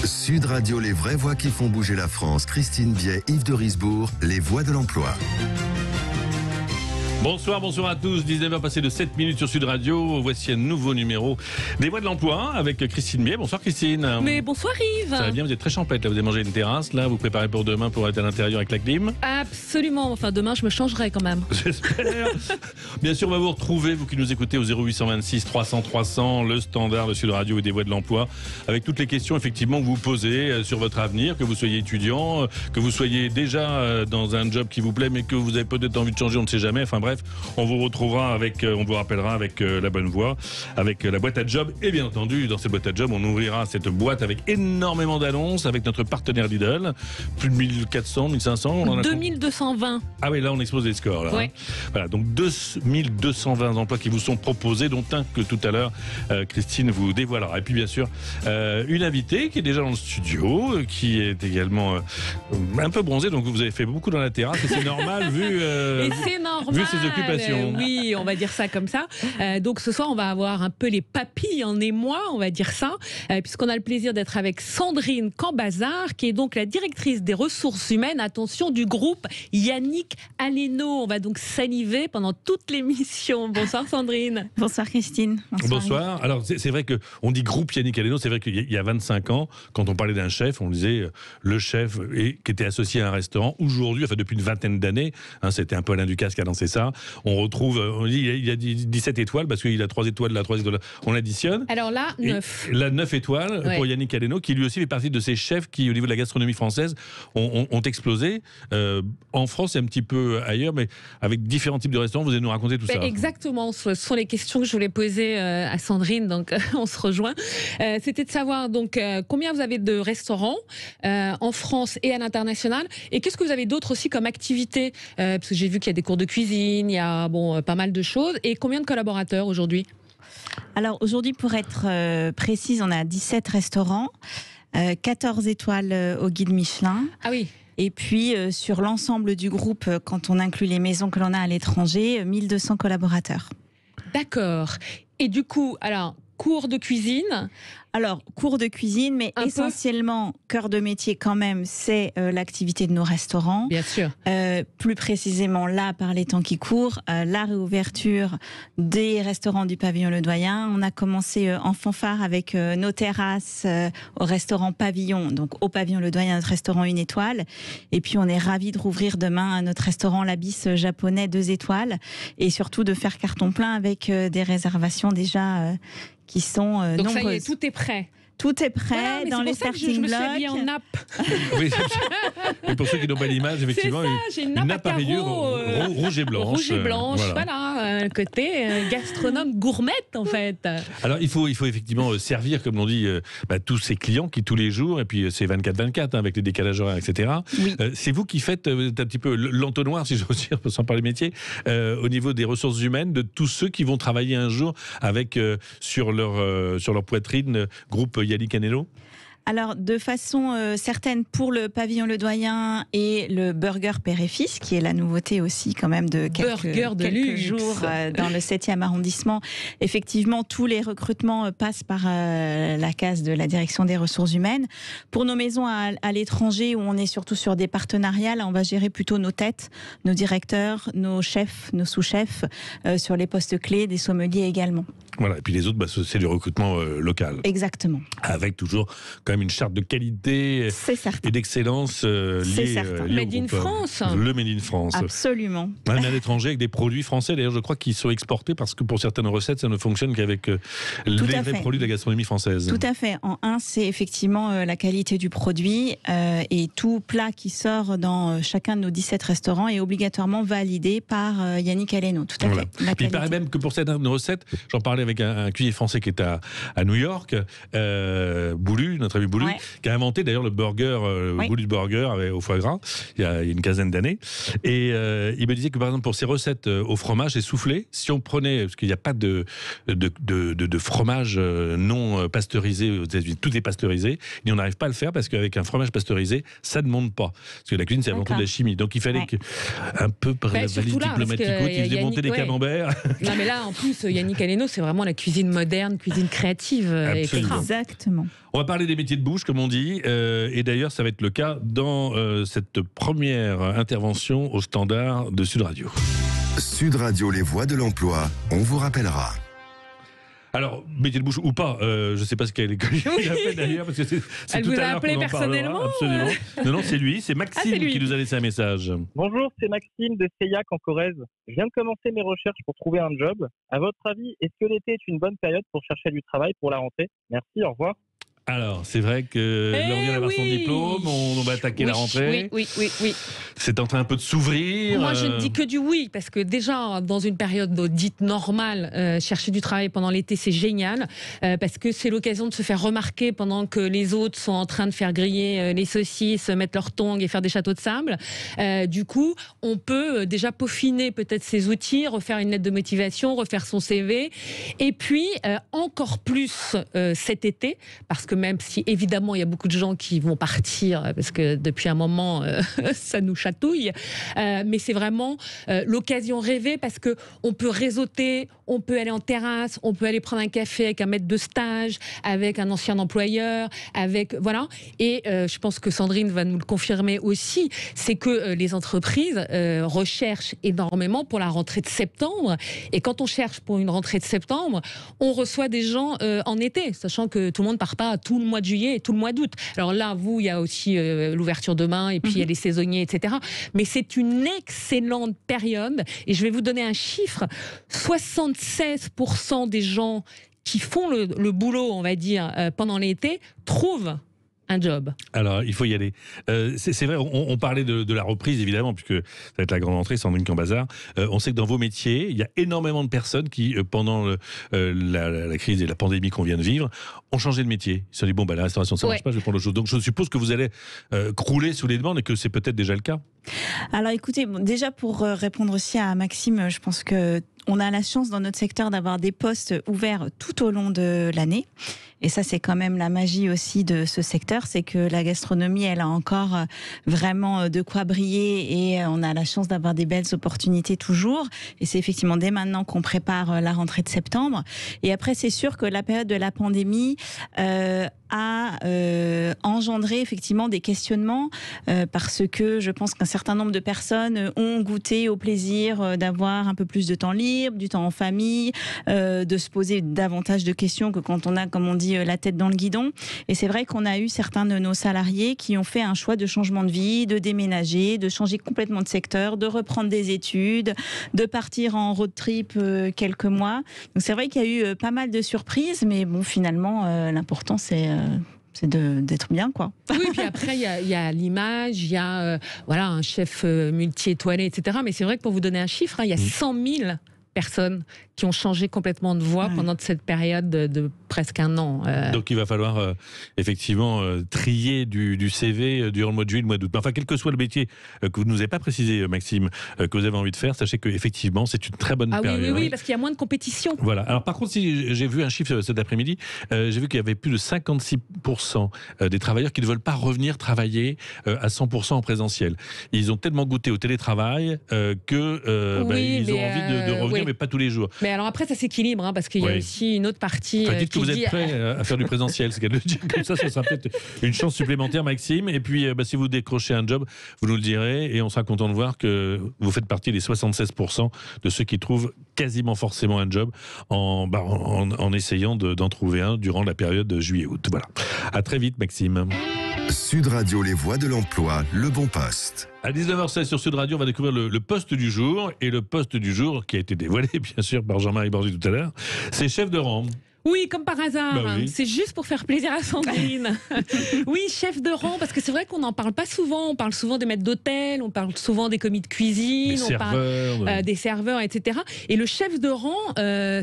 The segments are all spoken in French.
Sud Radio, les vraies voix qui font bouger la France. Christine Biet, Yves de Risbourg, les voix de l'emploi. Bonsoir à tous. 19h passé de 7 minutes sur Sud Radio. Voici un nouveau numéro des Voix de l'Emploi avec Christine Biet. Bonsoir Christine. Mais bonsoir Yves. Ça va bien, vous êtes très champêtre là. Vous avez mangé une terrasse là. Vous préparez pour demain pour être à l'intérieur avec la clim. Absolument. Enfin demain je me changerai quand même. J'espère. Bien sûr on va vous retrouver, vous qui nous écoutez au 0826 300 300, le standard de Sud Radio et des Voix de l'Emploi, avec toutes les questions effectivement que vous posez sur votre avenir, que vous soyez étudiant, que vous soyez déjà dans un job qui vous plaît mais que vous avez peut-être envie de changer, on ne sait jamais. Enfin bref, on vous retrouvera avec, on vous rappellera avec la bonne voix, avec la boîte à job. Et bien entendu, dans cette boîte à job, on ouvrira cette boîte avec énormément d'annonces, avec notre partenaire Lidl. Plus de 1400, 1500. On en a 2220. Ah oui, là on explose les scores. Là, ouais. Voilà, donc 2220 emplois qui vous sont proposés, dont un que tout à l'heure Christine vous dévoilera. Et puis bien sûr, une invitée qui est déjà dans le studio, qui est également un peu bronzée, donc vous avez fait beaucoup dans la terrasse, et c'est normal vu ses occupations. Oui, on va dire ça comme ça. Donc ce soir, on va avoir un peu les papilles en émoi, on va dire ça, puisqu'on a le plaisir d'être avec Sandrine Cambazard, qui est donc la directrice des ressources humaines, attention, du groupe Yannick Aleno. On va donc saliver pendant toute l'émission. Bonsoir Sandrine. Bonsoir Christine. Bonsoir. Alors c'est vrai qu'on dit groupe Yannick Aleno, c'est vrai qu'il y a 25 ans, quand on parlait d'un chef, on disait le chef qui était associé à un restaurant. Aujourd'hui, enfin depuis une vingtaine d'années, c'était un peu Alain Ducasse qui a lancé ça, on retrouve, on dit il y a 17 étoiles parce qu'il a 3 étoiles, là, 3 étoiles, on additionne. Alors là, 9. Là, 9 étoiles pour Yannick Aleno, qui lui aussi fait partie de ces chefs qui, au niveau de la gastronomie française, ont explosé. En France et un petit peu ailleurs, mais avec différents types de restaurants. Vous allez nous raconter tout ça. Exactement, ce sont les questions que je voulais poser à Sandrine, donc on se rejoint. C'était de savoir donc combien vous avez de restaurants en France et à l'international, et qu'est-ce que vous avez d'autre aussi comme activité, parce que j'ai vu qu'il y a des cours de cuisine, il y a pas mal de choses, et combien de collaborateurs aujourd'hui? Alors aujourd'hui, pour être précise, on a 17 restaurants, 14 étoiles au guide Michelin. Ah oui. Et puis sur l'ensemble du groupe, quand on inclut les maisons que l'on a à l'étranger, 1200 collaborateurs. D'accord. Et du coup, alors, cours de cuisine? Alors, cours de cuisine, mais essentiellement, cœur de métier quand même, c'est l'activité de nos restaurants. Bien sûr. Plus précisément, là, par les temps qui courent, la réouverture des restaurants du Pavillon Le Doyen. On a commencé en fanfare avec nos terrasses au restaurant Pavillon, donc au Pavillon Le Doyen, notre restaurant 1 étoile. Et puis, on est ravis de rouvrir demain notre restaurant l'Abysse japonais 2 étoiles. Et surtout, de faire carton plein avec des réservations déjà qui sont donc nombreuses. Ça y est, tout est prêt. Tout est prêt dans les starting blocks. Je me suis habillée en nappe. Oui, et pour ceux qui n'ont pas l'image, effectivement, j'ai une nappe à carreaux, rouge et blanche. Rouge et blanche, voilà, le côté gastronome gourmette en fait. Alors il faut effectivement servir, comme l'on dit, tous ces clients qui tous les jours, et puis c'est 24-24 avec les décalages horaires, etc. Oui. C'est vous qui faites un petit peu l'entonnoir, si j'ose dire, sans parler métier, au niveau des ressources humaines, de tous ceux qui vont travailler un jour avec sur leur poitrine groupe Yannick Aleno. Alors, de façon certaine, pour le Pavillon Le Doyen et le Burger Père et Fils, qui est la nouveauté aussi quand même de quelques jours dans le 7e arrondissement, effectivement, tous les recrutements passent par la case de la direction des ressources humaines. Pour nos maisons à l'étranger, où on est surtout sur des partenariats, là, on va gérer plutôt nos têtes, nos directeurs, nos chefs, nos sous-chefs, sur les postes clés, des sommeliers également. Voilà, et puis les autres, c'est du recrutement local. Exactement. Avec toujours quand même une charte de qualité et d'excellence liée Made in France. Le Made in France. Absolument. Même à l'étranger avec des produits français. D'ailleurs, je crois qu'ils sont exportés parce que pour certaines recettes, ça ne fonctionne qu'avec les vrais produits de la gastronomie française. Tout à fait. En un, c'est effectivement la qualité du produit et tout plat qui sort dans chacun de nos 17 restaurants est obligatoirement validé par Yannick Aleno. Tout à fait. Il paraît même que pour certaines recettes, j'en parlais avec un cuisinier français qui est à New York, Boulu, notre ami Boulu, qui a inventé d'ailleurs le burger, Boulu burger au foie gras, il y a une quinzaine d'années. Et il me disait que par exemple pour ses recettes au fromage et soufflé, si on prenait, parce qu'il n'y a pas de fromage non pasteurisé aux États-Unis, tout est pasteurisé, et on n'arrive pas à le faire parce qu'avec un fromage pasteurisé, ça ne monte pas. Parce que la cuisine, c'est avant tout de la chimie. Donc il fallait un peu par la valise diplomatique, ils faisaient monter des camemberts. Non mais là, en plus, Yannick Aleno, c'est vraiment la cuisine moderne, cuisine créative. Exactement. On va parler des métiers métier de bouche, comme on dit. Et d'ailleurs, ça va être le cas dans cette première intervention au standard de Sud Radio. Sud Radio, les voix de l'emploi, on vous rappellera. Alors, métier de bouche ou pas, je ne sais pas ce qu'elle a fait d'ailleurs, parce que c'est Elle tout vous à a l'heure appelé qu'on en personnellement parlera. Absolument. Non, c'est lui, c'est Maxime c'est lui. qui nous a laissé un message. Bonjour, c'est Maxime de Seillac en Corrèze. Je viens de commencer mes recherches pour trouver un job. À votre avis, est-ce que l'été est une bonne période pour chercher du travail pour la rentrée? Merci, au revoir. Alors, c'est vrai que là, on vient d'avoir son diplôme, on va attaquer la rentrée. Oui. C'est en train un peu de s'ouvrir. Moi, je ne dis que du oui, parce que déjà, dans une période dite normale, chercher du travail pendant l'été, c'est génial, parce que c'est l'occasion de se faire remarquer pendant que les autres sont en train de faire griller les saucisses, mettre leurs tongs et faire des châteaux de sable. Du coup, on peut déjà peaufiner peut-être ses outils, refaire une lettre de motivation, refaire son CV, et puis encore plus cet été, parce que même si évidemment il y a beaucoup de gens qui vont partir parce que depuis un moment ça nous chatouille, mais c'est vraiment l'occasion rêvée parce que on peut réseauter, on peut aller en terrasse, on peut aller prendre un café avec un maître de stage, avec un ancien employeur, avec voilà. Et je pense que Sandrine va nous le confirmer aussi, c'est que les entreprises recherchent énormément pour la rentrée de septembre. Et quand on cherche pour une rentrée de septembre, on reçoit des gens en été, sachant que tout le monde part pas tout le mois de juillet et tout le mois d'août. Alors là, il y a aussi l'ouverture demain et puis il y a les saisonniers, etc. Mais c'est une excellente période. Et je vais vous donner un chiffre. 76% des gens qui font le boulot, on va dire, pendant l'été, trouvent un job. Alors, il faut y aller. C'est vrai, on parlait de la reprise, évidemment, puisque ça va être la grande entrée, Sandrine Cambazard. On sait que dans vos métiers, il y a énormément de personnes qui, pendant la crise et la pandémie qu'on vient de vivre, ont changé de métier. Ils se sont dit, bon, la restauration, ça ne marche pas, je vais prendre autre chose. Donc, je suppose que vous allez crouler sous les demandes et que c'est peut-être déjà le cas. Alors, écoutez, déjà pour répondre aussi à Maxime, je pense que on a la chance dans notre secteur d'avoir des postes ouverts tout au long de l'année. Et ça, c'est quand même la magie aussi de ce secteur, c'est que la gastronomie, elle a encore vraiment de quoi briller et on a la chance d'avoir des belles opportunités toujours. Et c'est effectivement dès maintenant qu'on prépare la rentrée de septembre. Et après, c'est sûr que la période de la pandémie a engendré effectivement des questionnements parce que je pense qu'un certain nombre de personnes ont goûté au plaisir d'avoir un peu plus de temps libre, du temps en famille, de se poser davantage de questions que quand on a, comme on dit, la tête dans le guidon. Et c'est vrai qu'on a eu certains de nos salariés qui ont fait un choix de changement de vie, de déménager, de changer complètement de secteur, de reprendre des études, de partir en road trip quelques mois. Donc c'est vrai qu'il y a eu pas mal de surprises, mais bon, finalement, l'important c'est d'être bien, quoi. Oui, puis après, il y a l'image, il y a voilà, un chef multi-étoilé, etc. Mais c'est vrai que pour vous donner un chiffre, il y a 100 000 personnes qui ont changé complètement de voie pendant cette période de presque un an. Donc il va falloir effectivement trier du CV durant le mois de juillet, le mois d'août. Mais enfin, quel que soit le métier que vous ne nous avez pas précisé, Maxime, que vous avez envie de faire, sachez qu'effectivement, c'est une très bonne période. Oui, parce qu'il y a moins de compétition. Voilà. Alors par contre, si j'ai vu un chiffre cet après-midi, j'ai vu qu'il y avait plus de 56% des travailleurs qui ne veulent pas revenir travailler à 100% en présentiel. Ils ont tellement goûté au télétravail qu'ils ont envie de revenir, mais pas tous les jours. Mais alors après, ça s'équilibre, hein, parce qu'il y a aussi une autre partie. Dites que vous êtes prêt à faire du présentiel, c'est qu'à le dire comme ça sera peut-être une chance supplémentaire, Maxime. Et puis, si vous décrochez un job, vous nous le direz, et on sera content de voir que vous faites partie des 76% de ceux qui trouvent quasiment forcément un job en essayant d'en trouver un durant la période de juillet-août. Voilà. À très vite, Maxime. Sud Radio, les voix de l'emploi, le bon poste. À 19h16 sur Sud Radio, on va découvrir le poste du jour. Et le poste du jour, qui a été dévoilé, bien sûr, par Jean-Marie Borgi tout à l'heure, c'est chef de rang. Oui, comme par hasard. Oui. C'est juste pour faire plaisir à Sandrine. Oui, chef de rang, parce que c'est vrai qu'on n'en parle pas souvent. On parle souvent des maîtres d'hôtel, on parle souvent des commis de cuisine, on parle des serveurs, etc. Et le chef de rang,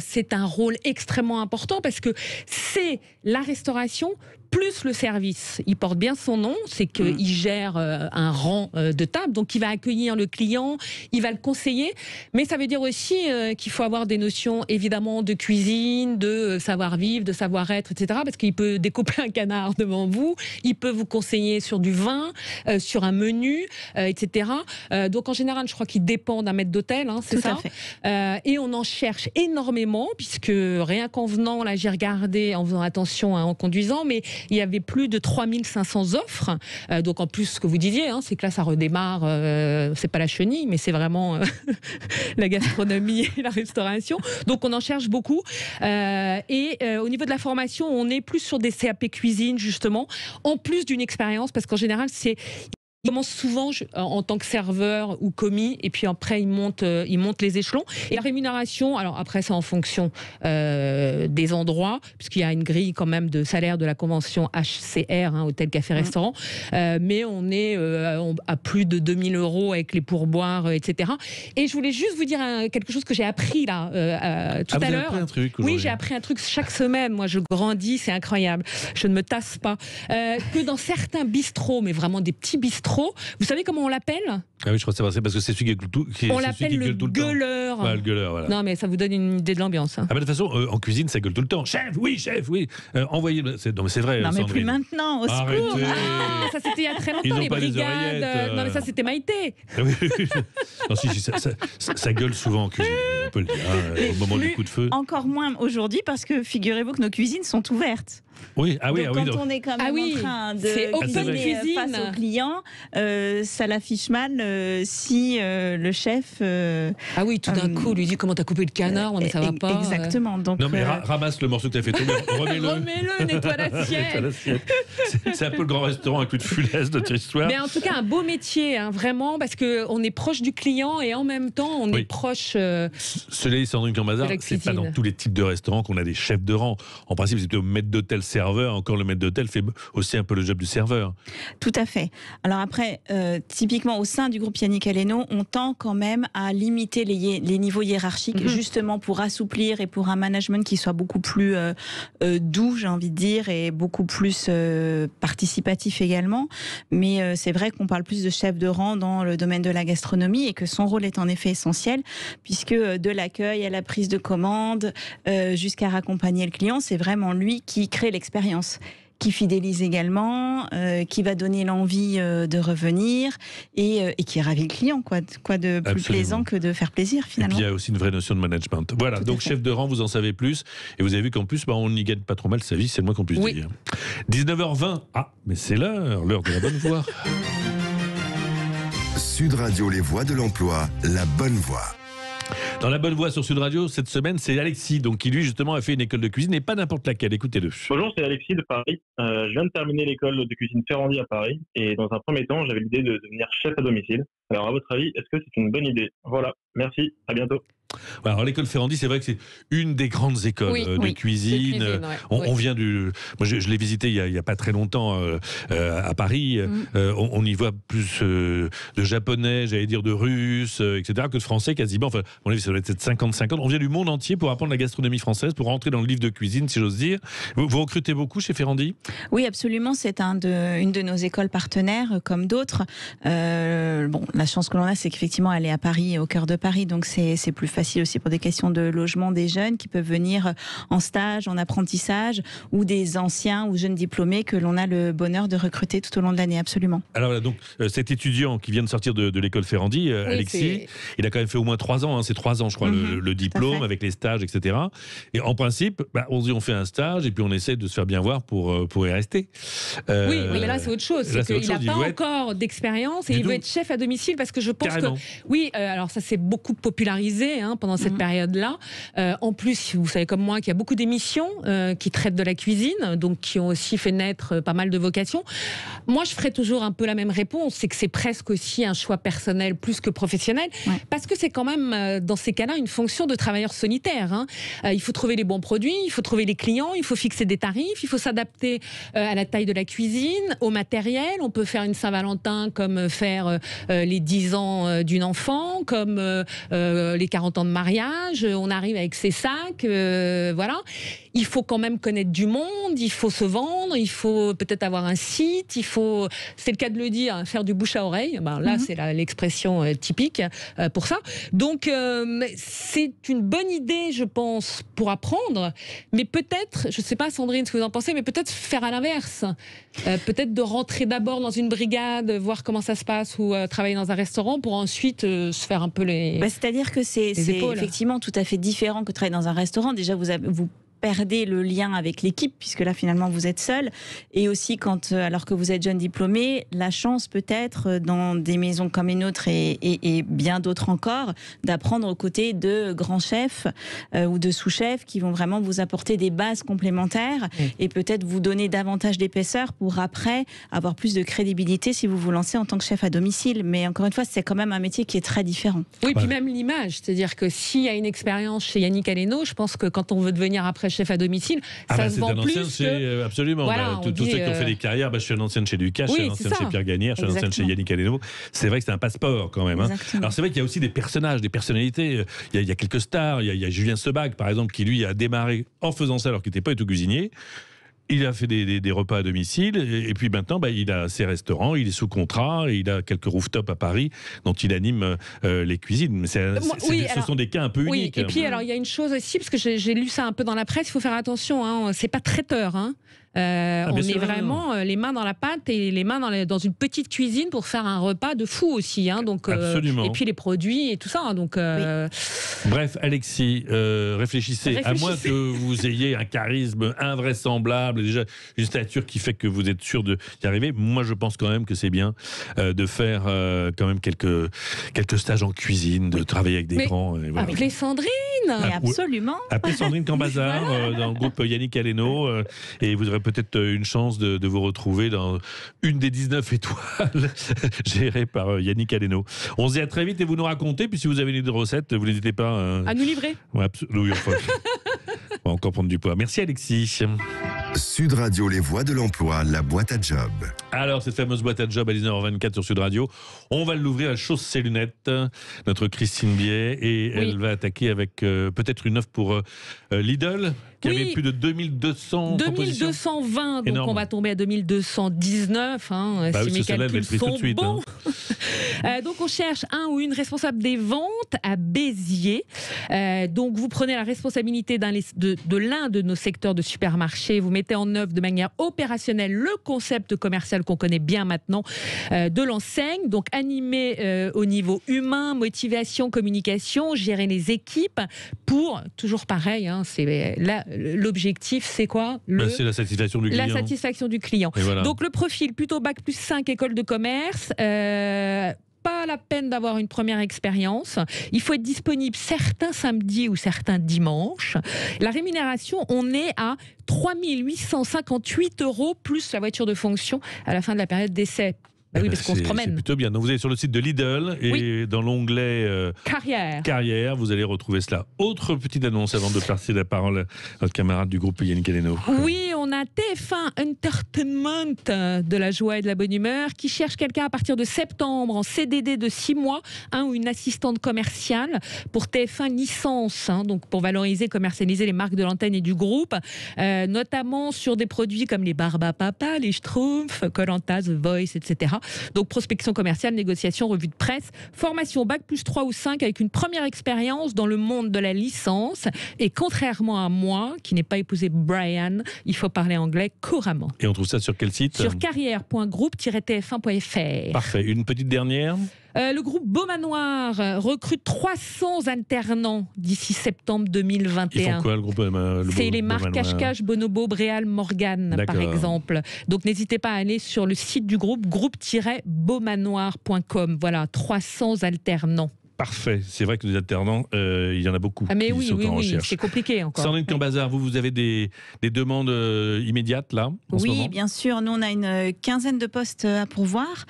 c'est un rôle extrêmement important parce que c'est la restauration plus le service. Il porte bien son nom, c'est qu'il gère un rang de table, donc il va accueillir le client, il va le conseiller, mais ça veut dire aussi qu'il faut avoir des notions évidemment de cuisine, de savoir-vivre, de savoir-être, etc. Parce qu'il peut découper un canard devant vous, il peut vous conseiller sur du vin, sur un menu, etc. Donc en général, je crois qu'il dépend d'un maître d'hôtel, hein, c'est ça. Et on en cherche énormément, puisque rien qu'en venant, là j'ai regardé, en faisant attention en conduisant, mais il y avait plus de 3500 offres. Donc en plus, ce que vous disiez, c'est que là, ça redémarre. C'est pas la chenille, mais c'est vraiment la gastronomie et la restauration. Donc on en cherche beaucoup. Au niveau de la formation, on est plus sur des CAP cuisine, justement, en plus d'une expérience, parce qu'en général, il commence souvent en tant que serveur ou commis, et puis après il monte les échelons. Et la rémunération, alors après c'est en fonction des endroits, puisqu'il y a une grille quand même de salaire de la convention HCR, hôtel, café, restaurant, mais on est à plus de 2000 € avec les pourboires, etc. Et je voulais juste vous dire quelque chose que j'ai appris là tout à l'heure. Appris un truc oui, j'ai appris un truc chaque semaine. Moi, je grandis, c'est incroyable. Je ne me tasse pas. Que dans certains bistrots, mais vraiment des petits bistrots, vous savez comment on l'appelle ? Ah oui, je crois que c'est parce que c'est celui qui gueule tout le temps. On l'appelle le gueuleur. Ouais, le gueuleur, voilà. Non, mais ça vous donne une idée de l'ambiance. Ah bah, de toute façon, en cuisine, ça gueule tout le temps. Chef, oui. Envoyez. Non, mais c'est vrai. Non, mais plus maintenant, au secours. Ça, c'était il y a très longtemps, Ils ont les pas brigades. Non, mais ça, c'était Maïté. Oui. Non, si, ça gueule souvent en cuisine, on peut le dire, au moment du coup de feu. Encore moins aujourd'hui, parce que figurez-vous que nos cuisines sont ouvertes. Oui, donc, quand on est quand même en train de cuisiner face aux clients, ça l'affiche mal si le chef... Ah oui, tout d'un coup, lui dit comment t'as coupé le canard, mais ça va pas. Exactement. Donc, non, mais ramasse le morceau que t'as fait tomber, remets-le, nettoie l'assiette. C'est un peu le grand restaurant avec de Funès de notre histoire. Mais en tout cas, un beau métier, vraiment, parce qu'on est proche du client et en même temps, on est proche... Cela dit, Sandrine Cambazard, c'est pas dans tous les types de restaurants qu'on a des chefs de rang. En principe, c'est plutôt maître d'hôtel, serveur. Encore le maître d'hôtel fait aussi un peu le job du serveur. Tout à fait. Alors après, typiquement au sein du groupe Yannick Aleno, on tend quand même à limiter les niveaux hiérarchiques, justement pour assouplir et pour un management qui soit beaucoup plus doux, j'ai envie de dire, et beaucoup plus participatif également. Mais c'est vrai qu'on parle plus de chef de rang dans le domaine de la gastronomie et que son rôle est en effet essentiel, puisque de l'accueil à la prise de commande jusqu'à raccompagner le client, c'est vraiment lui qui crée l'expérience, qui fidélise également, qui va donner l'envie de revenir et qui ravit le client. Quoi de plus plaisant que de faire plaisir finalement. Et puis il y a aussi une vraie notion de management. Voilà, donc chef de rang, vous en savez plus. Et vous avez vu qu'en plus, on n'y gagne pas trop mal sa vie, c'est le moins qu'on puisse dire. 19h20, mais c'est l'heure de la bonne voix. Sud Radio, les voix de l'emploi, la bonne voix. Dans la bonne voie sur Sud Radio, cette semaine, c'est Alexis, donc qui lui justement a fait une école de cuisine, et pas n'importe laquelle. Écoutez-le. Bonjour, c'est Alexis de Paris. Je viens de terminer l'école de cuisine Ferrandi à Paris, et dans un premier temps, j'avais l'idée de devenir chef à domicile. Alors, à votre avis, est-ce que c'est une bonne idée ? Voilà, merci, à bientôt. Alors l'école Ferrandi, c'est vrai que c'est une des grandes écoles de cuisine. On vient moi, je l'ai visité il y a pas très longtemps à Paris. On y voit plus de japonais, j'allais dire de russes, etc., que de français quasiment. Enfin, on ça doit être 50-50. On vient du monde entier pour apprendre la gastronomie française, pour rentrer dans le livre de cuisine, si j'ose dire. Vous recrutez beaucoup chez Ferrandi ? Oui, absolument. C'est une de nos écoles partenaires, comme d'autres. La chance que l'on a, c'est qu'effectivement, elle est à Paris, au cœur de Paris, donc c'est plus facile aussi pour des questions de logement des jeunes qui peuvent venir en stage, en apprentissage, ou des anciens ou jeunes diplômés que l'on a le bonheur de recruter tout au long de l'année, absolument. Alors donc, cet étudiant qui vient de sortir de l'école Ferrandi, Alexis, il a quand même fait au moins 3 ans, c'est 3 ans je crois, le diplôme avec les stages, etc. Et en principe, on se dit on fait un stage et puis on essaie de se faire bien voir pour y rester. Oui, mais là c'est autre chose, c'est qu'il n'a pas encore d'expérience et il veut être chef à domicile, parce que je pense que... Oui, alors ça s'est beaucoup popularisé pendant cette période-là. En plus, vous savez comme moi qu'il y a beaucoup d'émissions qui traitent de la cuisine, donc qui ont aussi fait naître pas mal de vocations. Moi, je ferais toujours un peu la même réponse, c'est que c'est presque aussi un choix personnel plus que professionnel, parce que c'est quand même, dans ces cas-là, une fonction de travailleur solitaire. Il faut trouver les bons produits, il faut trouver les clients, il faut fixer des tarifs, il faut s'adapter à la taille de la cuisine, au matériel. On peut faire une Saint-Valentin comme faire les 10 ans d'une enfant, comme les 40 ans de mariage, on arrive avec ses sacs, voilà. Il faut quand même connaître du monde, il faut se vendre, il faut peut-être avoir un site, c'est le cas de le dire, faire du bouche à oreille. Là, c'est l'expression typique pour ça. Donc, c'est une bonne idée, je pense, pour apprendre, mais peut-être, je ne sais pas Sandrine ce que vous en pensez, mais peut-être faire à l'inverse. Peut-être de rentrer d'abord dans une brigade, voir comment ça se passe, ou travailler dans un restaurant pour ensuite se faire un peu les... C'est-à-dire que c'est effectivement tout à fait différent que travailler dans un restaurant. Déjà, vous perdez le lien avec l'équipe, puisque là finalement vous êtes seul, et aussi alors que vous êtes jeune diplômé, la chance peut-être dans des maisons comme les nôtres et bien d'autres encore, d'apprendre aux côtés de grands chefs ou de sous-chefs qui vont vraiment vous apporter des bases complémentaires et peut-être vous donner davantage d'épaisseur pour après avoir plus de crédibilité si vous vous lancez en tant que chef à domicile. Mais encore une fois, c'est quand même un métier qui est très différent. Oui, puis même l'image, c'est-à-dire que s'il y a une expérience chez Yannick Aleno, je pense que quand on veut devenir après chef à domicile, ça se vend plus que... Absolument. Voilà, tous ceux qui ont fait des carrières, je suis une ancienne chez Lucas, je suis une ancienne chez Pierre Gagnère, je suis une ancienne chez Yannick Aleno. C'est vrai que c'est un passeport quand même. Alors c'est vrai qu'il y a aussi des personnages, des personnalités. Il y a quelques stars. Il y a Julien Sebag, par exemple, qui lui a démarré en faisant ça alors qu'il n'était pas du tout cuisinier. Il a fait des repas à domicile et puis maintenant il a ses restaurants, il est sous contrat, et il a quelques rooftops à Paris dont il anime les cuisines. Mais ce sont des cas un peu uniques. Et puis alors il y a une chose aussi, parce que j'ai lu ça un peu dans la presse, il faut faire attention, hein, c'est pas traiteur. Hein. On est vraiment les mains dans la pâte et les mains dans une petite cuisine pour faire un repas de fou aussi. Hein, donc, et puis les produits et tout ça. Hein, donc, Bref, Alexis, réfléchissez. À moins que vous ayez un charisme invraisemblable, déjà une stature qui fait que vous êtes sûr d'y arriver. Moi, je pense quand même que c'est bien de faire quand même quelques stages en cuisine, de travailler avec des grands. Et voilà. Appelez Sandrine. Absolument. Appelez Sandrine Cambazard dans le groupe Yannick Aleno et vous aurez peut-être une chance de vous retrouver dans une des 19 étoiles gérées par Yannick Aleno. On se dit à très vite et vous nous racontez, puis si vous avez une idée de recette, vous n'hésitez pas à nous livrer. Ouais, absolument. On va encore prendre du poids. Merci Alexis. Sud Radio, les voies de l'emploi, la boîte à job. Alors, cette fameuse boîte à job à 19h24 sur Sud Radio, on va l'ouvrir à Chausse-ses lunettes, notre Christine Biet, et elle va attaquer avec peut-être une offre pour Lidl, qui avait plus de 2200 2220, donc énorme. On va tomber à 2219, hein, si mes calculs sont bons. Donc on cherche un ou une responsable des ventes à Béziers. Donc vous prenez la responsabilité de l'un de nos secteurs de supermarché, vous mettez en œuvre de manière opérationnelle le concept commercial qu'on connaît bien maintenant de l'enseigne, donc animer au niveau humain, motivation, communication, gérer les équipes pour, toujours pareil, hein, c'est là, l'objectif c'est quoi? C'est la satisfaction du client. La satisfaction du client. Voilà. Donc le profil plutôt bac+5 école de commerce, pas la peine d'avoir une première expérience. Il faut être disponible certains samedis ou certains dimanches. La rémunération, on est à 3 858 € plus la voiture de fonction à la fin de la période d'essai. Oui, parce qu'on se promène. C'est plutôt bien. Donc vous allez sur le site de Lidl et dans l'onglet Carrière, vous allez retrouver cela. Autre petite annonce avant de passer la parole à notre camarade du groupe Yannick Aleno. Oui, on a TF1 Entertainment de la joie et de la bonne humeur qui cherche quelqu'un à partir de septembre en CDD de 6 mois, un ou une assistante commerciale pour TF1 licence, hein, donc pour valoriser, commercialiser les marques de l'antenne et du groupe, notamment sur des produits comme les Barbapapa, les Schtroumpfs, Koh-Lanta, The Voice, etc. Donc prospection commerciale, négociation, revue de presse, formation bac+3 ou 5 avec une première expérience dans le monde de la licence. Et contrairement à moi, qui n'ai pas épousé Brian, il faut parler anglais couramment. Et on trouve ça sur quel site? Sur carrière.groupe-tf1.fr. Parfait. Une petite dernière? Le groupe Beaumanoir recrute 300 alternants d'ici septembre 2021. Ils font quoi, le groupe C'est les marques Cache-Cache, Bonobo, Bréal, Morgane, par exemple. Donc n'hésitez pas à aller sur le site du groupe-beaumanoir.com. Voilà, 300 alternants. Parfait. C'est vrai que les alternants, il y en a beaucoup. Mais qui sont en recherche. C'est compliqué encore. Sandrine Cambazard, vous avez des demandes immédiates là en ce moment? Bien sûr. Nous, on a une quinzaine de postes à pourvoir.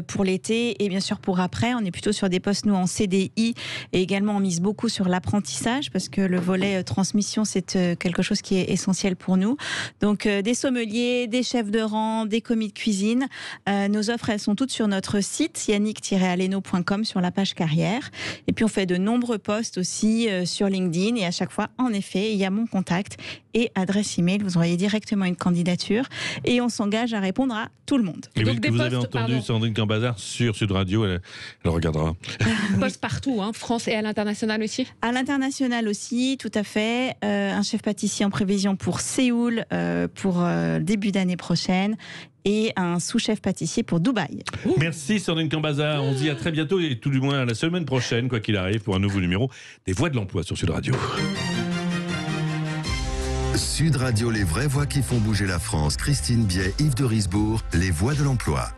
Pour l'été et bien sûr pour après, on est plutôt sur des postes nous en CDI et également on mise beaucoup sur l'apprentissage parce que le volet transmission c'est quelque chose qui est essentiel pour nous. Donc des sommeliers, des chefs de rang, des commis de cuisine. Nos offres elles sont toutes sur notre site yannick-aleno.com sur la page carrière et puis on fait de nombreux posts aussi sur LinkedIn et à chaque fois en effet il y a mon contact et adresse email, vous envoyez directement une candidature et on s'engage à répondre à tout le monde. Et donc vous avez entendu Sandrine Cambazard sur Sud Radio, elle regardera. Poste partout, hein, France et à l'international aussi. À l'international aussi, tout à fait. Un chef pâtissier en prévision pour Séoul pour début d'année prochaine. Et un sous-chef pâtissier pour Dubaï. Merci Sandrine Cambazard. On se dit à très bientôt et tout du moins à la semaine prochaine, quoi qu'il arrive, pour un nouveau numéro des Voix de l'Emploi sur Sud Radio. Sud Radio, les vraies voix qui font bouger la France. Christine Biet, Yves de Risbourg, les voix de l'emploi.